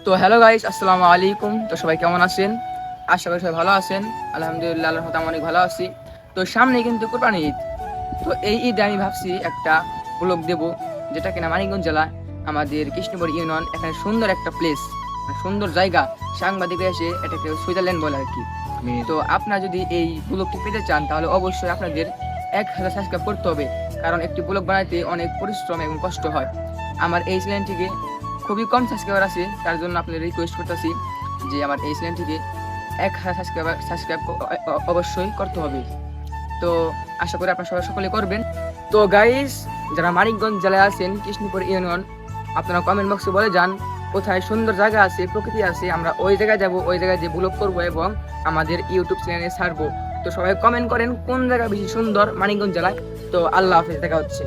তো hello guys, আসসালামু আলাইকুম। তো সবাই কেমন আছেন? আশা করি সবাই ভালো আছেন। আলহামদুলিল্লাহ, আল্লাহর রহমতে আমি অনেক ভালো আছি। তো সামনে কিন্তু কুরবানি ঈদ। তো এই ঈদে আমি ভাবছি একটা ব্লগ দেব, যেটা কিনা মানিকগঞ্জ জেলা আমাদের কৃষ্ণপুর ইউনিয়ন। এখানে সুন্দর একটা প্লেস, সুন্দর জায়গা, সাংবাদিকরা এসে এটাকে সুইজারল্যান্ড বলে আর কি। তো আপনারা যদি এই ব্লগটি পেতে চান তাহলে অবশ্যই আপনাদের 1000 সাবস্ক্রাইব করতে হবে, কারণ একটি ব্লগ বানাইতে অনেক পরিশ্রম এবং কষ্ট হয়। আমার এই চ্যানেলটিকে খুবই কম সাবস্ক্রাইবার আছে, তার জন্য আপনাদের রিকোয়েস্ট করতেছি যে আমার এই চ্যানেলটিকে 1000 সাবস্ক্রাইব অবশ্যই করতে হবে। তো আশা করি আপনারা সবাই সকলে করবেন। তো গাইস, যারা মানিকগঞ্জ জেলায় আছেন, কৃষ্ণপুর ইউনিয়ন, আপনারা কমেন্ট বক্সে বলে যান কোথায় সুন্দর জায়গা আছে, প্রকৃতি আছে, আমরা ওই জায়গায় যাব, ওই জায়গায় যে ব্লগ করবো এবং আমাদের ইউটিউব চ্যানেলে ছাড়বো। তো সবাই কমেন্ট করেন কোন জায়গা বেশি সুন্দর মানিকগঞ্জ জেলায়। তো আল্লাহ হাফেজ, দেখা হচ্ছে।